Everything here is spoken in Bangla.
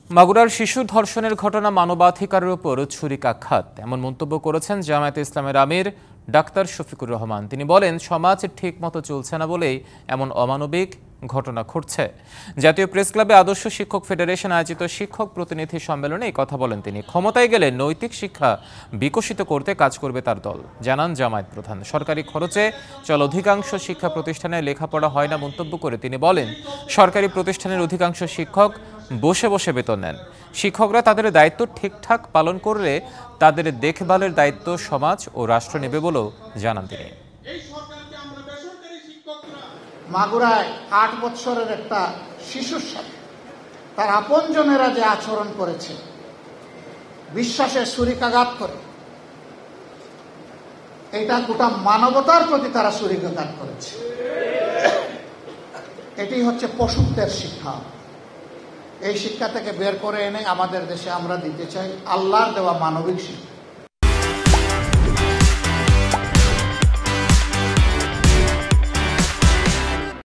মাগুরার শিশু ধর্ষণের ঘটনা মানবাধিকারের উপর ছুরিকাঘাত, এমন মন্তব্য করেছেন জামায়াতে ইসলামের আমির ডাক্তার শফিকুর রহমান। তিনি বলেন, সমাজ ঠিকমতো চলছে না বলেই এমন অমানবিক ঘটনা ঘটছে। জাতীয় প্রেস ক্লাবে আদর্শ শিক্ষক ফেডারেশন আয়োজিত শিক্ষক প্রতিনিধি সম্মেলনে এই কথা বলেন তিনি। ক্ষমতায় গেলে নৈতিক শিক্ষা বিকশিত করতে কাজ করবে তার দল, জানান জামায়াত প্রধান। সরকারি খরচে চল অধিকাংশ শিক্ষা প্রতিষ্ঠানে লেখাপড়া হয় না মন্তব্য করে তিনি বলেন, সরকারি প্রতিষ্ঠানের অধিকাংশ শিক্ষক বসে বসে বেতন নেন। শিক্ষকরা তাদের দায়িত্ব ঠিকঠাক পালন করলে তাদের দেখভালের দায়িত্ব সমাজ ও রাষ্ট্র নেবে বলেও জানান তিনি। মাগুরায় ৮ বছরের একটা শিশুর সাথে তার আপনজনেরা যে আচরণ করেছে, বিশ্বাসের ছুরিকাঘাত করে, এটা গোটা মানবতার প্রতি তারা ছুরিকাঘাত করেছে। এটি হচ্ছে পশুত্বের শিক্ষা। এই শিক্ষা থেকে বের করে এনে আমাদের দেশে আমরা দিতে চাই আল্লাহর দেওয়া মানবিক শিক্ষা।